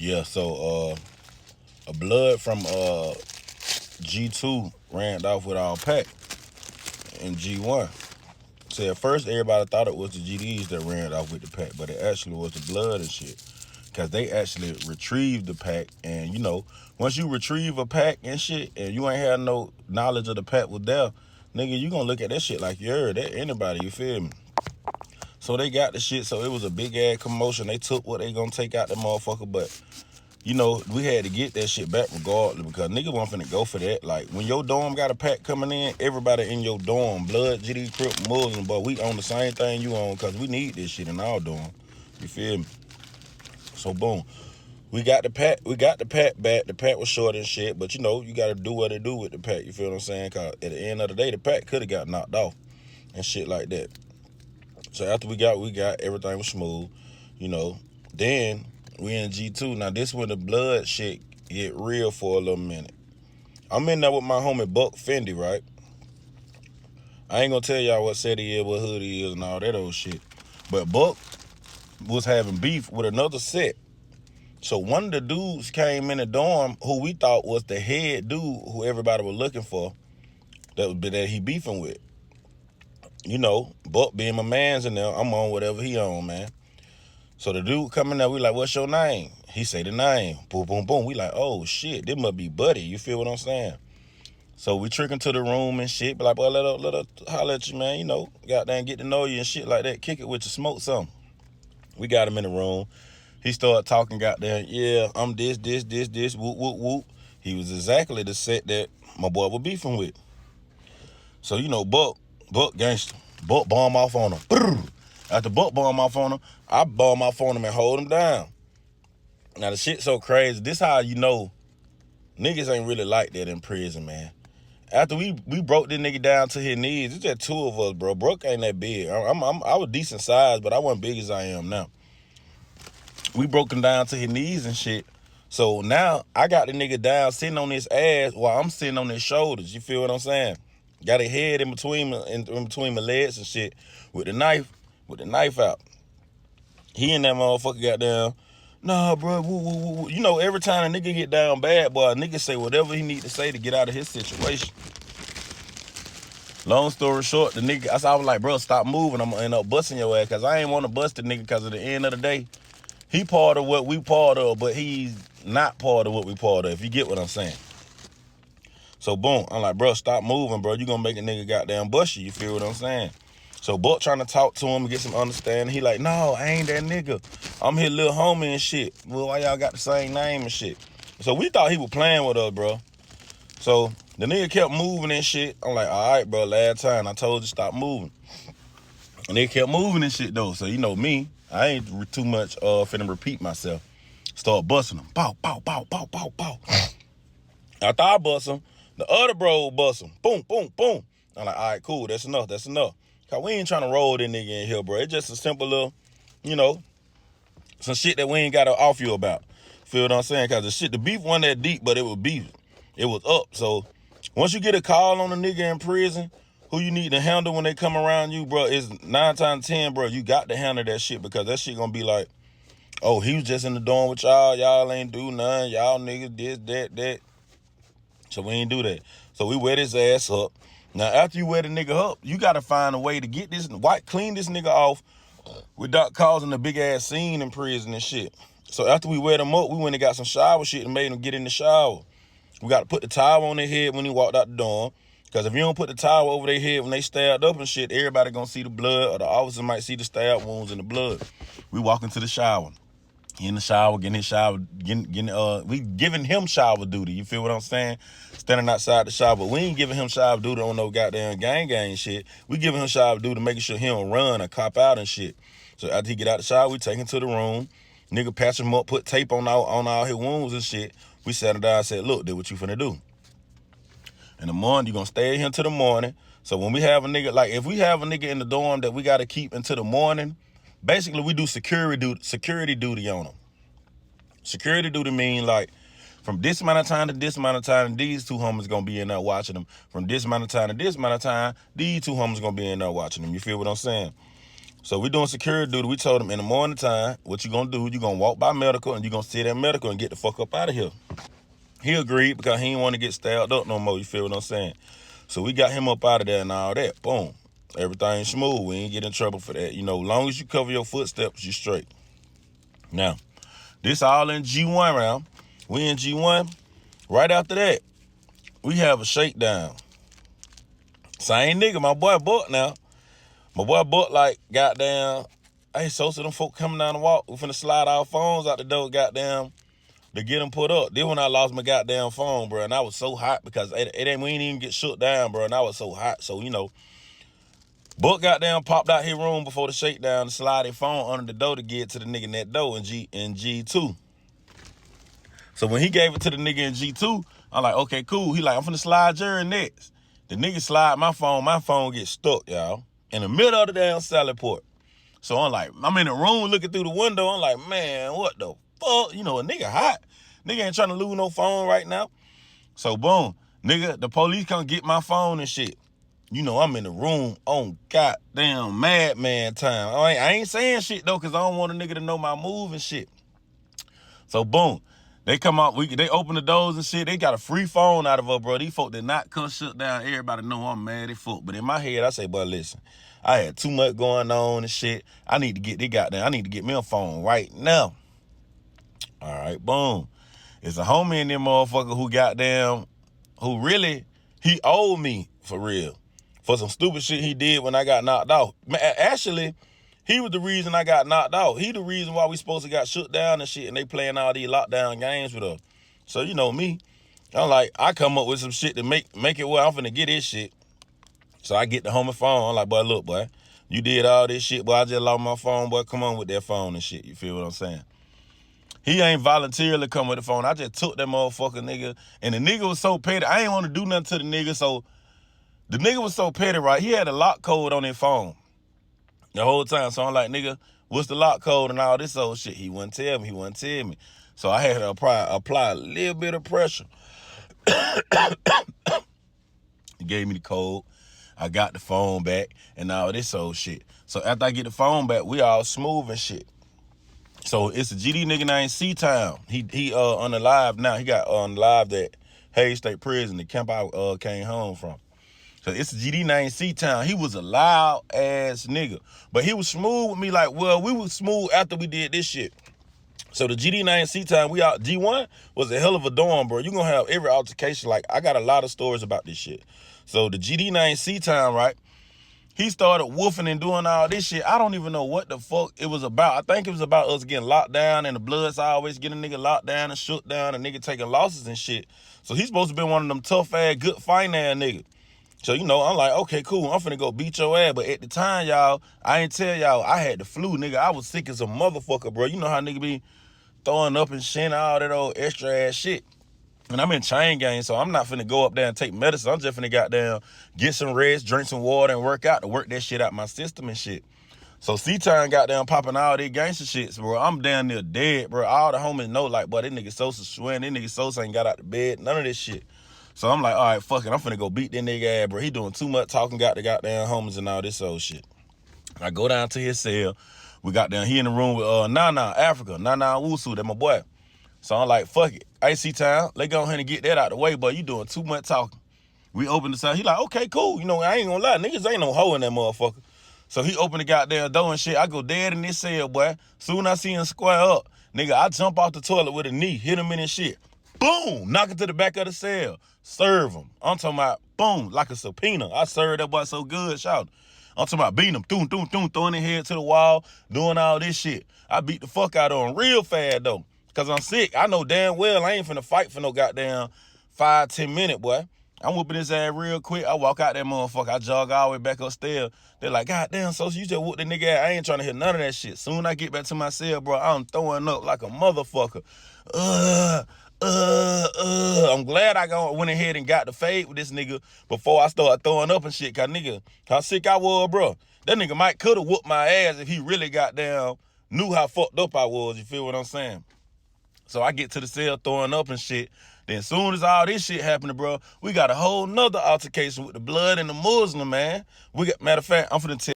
Yeah, so a blood from G2 ran off with our pack in G1. So at first everybody thought it was the GDs that ran off with the pack, but it actually was the blood and shit. Cause they actually retrieved the pack, and once you retrieve a pack and shit, and you ain't had no knowledge of the pack was there, nigga, you gonna look at that shit like you heard that anybody, you feel me? So they got the shit, so it was a big ass commotion. They took what they gonna take out the motherfucker, but we had to get that shit back regardless because nigga wasn't finna go for that. Like, when your dorm got a pack coming in, everybody in your dorm, blood, GD, Crip, Muslim, but we on the same thing you on because we need this shit in our dorm. You feel me? So, boom. We got the pack back. The pack was short and shit, but you gotta do what it do with the pack. You feel what I'm saying? Cause at the end of the day, the pack could have got knocked off and shit like that. So after we got everything was smooth, Then we in G2. Now this when the blood shit get real for a little minute. I'm in there with my homie Buck Fendi, right? I ain't gonna tell y'all what set he is, what hood he is, and all that old shit. But Buck was having beef with another set. So one of the dudes came in the dorm who we thought was the head dude who everybody was looking for that he beefing with. Buck being my man's in there, I'm on whatever he on, man. So the dude coming there, we like, what's your name? He say the name. Boom, boom, boom. We like, oh shit, this must be Buddy. You feel what I'm saying? So we trick into the room and shit, be like, boy, let her holler at you, man. Goddamn, get to know you and shit like that. Kick it with you, smoke something. We got him in the room. He started talking, goddamn, yeah, I'm this, whoop, whoop, whoop. He was exactly the set that my boy was beefing with. So, Buck gangster. Buck bomb off on him. After Buck bomb off on him, I bomb off on him and hold him down. Now, the shit so crazy. This how niggas ain't really like that in prison, man. After we broke this nigga down to his knees, it's just two of us, bro. Brooke ain't that big. I was decent size, but I wasn't big as I am now. We broke him down to his knees and shit. So now I got the nigga down sitting on his ass while I'm sitting on his shoulders. You feel what I'm saying? Got a head in between my legs and shit with the knife out. He and that motherfucker got down. Nah, bro. Woo, woo, woo. Every time a nigga get down bad, boy, a nigga say whatever he need to say to get out of his situation. Long story short, the nigga, I was like, bro, stop moving. I'm gonna end up busting your ass because I ain't want to bust the nigga because at the end of the day, he part of what we part of, but he's not part of what we part of, if you get what I'm saying. So, boom, I'm like, bro, stop moving, bro. You gonna make a nigga goddamn bust you feel what I'm saying? So, Buck trying to talk to him and get some understanding. He like, no, I ain't that nigga. I'm his little homie and shit. Well, why y'all got the same name and shit? So, we thought he was playing with us, bro. So, the nigga kept moving and shit. I'm like, all right, bro, last time I told you stop moving. And they kept moving and shit, though. So, me, I ain't too much finna repeat myself. Start busting them. Bow, bow, bow, bow, bow, bow. After I bust him, the other bro bust him. Boom, boom, boom. I'm like, all right, cool. That's enough. Cause we ain't trying to roll this nigga in here, bro. It's just a simple little, some shit that we ain't got to off you about. Feel what I'm saying? Cause the beef wasn't that deep, but it was beef. It was up. So once you get a call on a nigga in prison, who you need to handle when they come around you, bro, is 9 times 10, bro. You got to handle that shit because that shit gonna be like, oh, he was just in the dorm with y'all. Y'all ain't do nothing. Y'all niggas this, that. So we ain't do that. So we wet his ass up. Now, after you wet a nigga up, you got to find a way to get clean this nigga off without causing a big ass scene in prison and shit. So after we wet him up, we went and got some shower shit and made him get in the shower. We got to put the towel on their head when he walked out the dorm. Because if you don't put the towel over their head when they stabbed up and shit, everybody gonna see the blood, or the officer might see the stab wounds in the blood. We walk into the shower. He in the shower, getting his shower, we giving him shower duty. You feel what I'm saying? Standing outside the shower. But we ain't giving him shower duty on no goddamn gang shit. We giving him shower duty making sure he don't run or cop out and shit. So after he get out the shower, we take him to the room. Nigga patch him up, put tape on all his wounds and shit. We sat him down and said, look, this what you finna do. In the morning, you gonna stay here till the morning. So when we have a nigga, like if we have a nigga in the dorm that we gotta keep until the morning, basically we do security duty on him. Security duty mean like from this amount of time to this amount of time, these two homies gonna be in there watching them. From this amount of time to this amount of time, these two homies gonna be in there watching them. You feel what I'm saying? So we doing security duty. We told him in the morning time, what you gonna do, you gonna walk by medical and you gonna sit at medical and get the fuck up out of here. He agreed because he didn't want to get stabbed up no more, you feel what I'm saying? So we got him up out of there and all that. Boom. Everything smooth. We ain't get in trouble for that. You know, long as you cover your footsteps, you straight. Now, this all in G1 round. We in G1. Right after that, we have a shakedown. Same nigga, my boy Buck now. My boy Buck like, goddamn, hey, so them folk coming down the walk. We finna slide our phones out the door, goddamn, to get them put up. Then when I lost my goddamn phone, bro, and I was so hot because we didn't even get shook down, bro, and I was so hot. So, you know, Buck goddamn popped out his room before the shakedown to slide his phone under the door to get to the nigga in that door in G2. So when he gave it to the nigga in G2, I'm like, okay, cool. He like, I'm finna slide Jerry next. The nigga slide my phone gets stuck, y'all, in the middle of the damn salad port. So I'm like, I'm in the room looking through the window. I'm like, man, what the fuck? You know, a nigga hot. Nigga ain't trying to lose no phone right now. So boom, nigga, the police come get my phone and shit. You know, I'm in the room on goddamn madman time. I ain't saying shit though, cause I don't want a nigga to know my move and shit. So boom, they come out, they open the doors and shit. They got a free phone out of her, bro. These folk did not come shut down. Everybody know I'm mad as fuck. But in my head, I say, but listen, I had too much going on and shit. I need to get me a phone right now. All right, boom. It's a homie in there motherfucker who really, he owed me for real. For some stupid shit he did when I got knocked out. Actually, he was the reason I got knocked out. He the reason why we supposed to got shut down and shit, and they playing all these lockdown games with us. So you know me, I'm like, I come up with some shit to make it where I'm finna get this shit. So I get the homie phone. I'm like, boy, look, boy, you did all this shit, boy. I just lost my phone, boy. Come on with that phone and shit. You feel what I'm saying? He ain't voluntarily come with the phone. I just took that motherfucker nigga, and the nigga was so petty. I ain't want to do nothing to the nigga, so the nigga was so petty, right? He had a lock code on his phone the whole time. So I'm like, nigga, what's the lock code and all this old shit? He wouldn't tell me. So I had to apply a little bit of pressure. He gave me the code. I got the phone back and all this old shit. So after I get the phone back, we all smooth and shit. So it's a GD nigga named C-Town. He on the live now. He got on live that Hayes State Prison, the camp I came home from. So it's a GD named C-Town. He was a loud ass nigga. But he was smooth with me like, well, we was smooth after we did this shit. So the GD named C-Town, we out, G1 was a hell of a dorm, bro. You gonna have every altercation. Like, I got a lot of stories about this shit. So the GD named C-Town, right? He started woofing and doing all this shit. I don't even know what the fuck it was about. I think it was about us getting locked down and the Bloods always getting a nigga locked down and shook down and nigga taking losses and shit. So he's supposed to be one of them tough ass, good finance niggas. So, you know, I'm like, okay, cool. I'm finna go beat your ass. But at the time, y'all, I ain't tell y'all I had the flu, nigga. I was sick as a motherfucker, bro. You know how nigga be throwing up and shit, all that old extra ass shit. And I'm in chain gang, so I'm not finna go up there and take medicine. I'm just finna goddamn get some rest, drink some water, and work out to work that shit out my system and shit. So C-Time got down popping all these gangster shits, bro. I'm down there dead, bro. All the homies know, like, boy, this nigga Sosa sweating. This nigga Sosa ain't got out the bed. None of this shit. So I'm like, all right, fuck it. I'm finna go beat that nigga ass, bro. He doing too much talking, got the goddamn homies and all this old shit. I go down to his cell. We got down, he in the room with Nana Africa, Nana Wusu, that my boy. So I'm like, fuck it. AC Town, let's go ahead and get that out the way, but you doing too much talking. We open the cell. He like, okay, cool. You know, I ain't gonna lie. Niggas ain't no hoe in that motherfucker. So he opened the goddamn door and shit. I go dead in this cell, boy. Soon I see him square up. Nigga, I jump off the toilet with a knee, hit him in his shit. Boom! Knock it to the back of the cell. Serve him. I'm talking about, boom, like a subpoena. I served that boy so good, shout. I'm talking about beating him, throwing his head to the wall, doing all this shit. I beat the fuck out of him real fast, though. Because I'm sick. I know damn well I ain't finna fight for no goddamn 5-10 minute, boy. I'm whooping his ass real quick. I walk out that motherfucker. I jog all the way back upstairs. They're like, goddamn, so you just whooped the nigga ass. I ain't trying to hear none of that shit. Soon I get back to my cell, bro, I'm throwing up like a motherfucker. I'm glad I went ahead and got the fade with this nigga before I started throwing up and shit. Cause nigga, how sick I was, bro. That nigga might coulda whooped my ass if he really got down, knew how fucked up I was. You feel what I'm saying? So I get to the cell throwing up and shit. Then soon as all this shit happened, bro, we got a whole nother altercation with the Blood and the Muslim, man. Matter of fact, I'm finna tell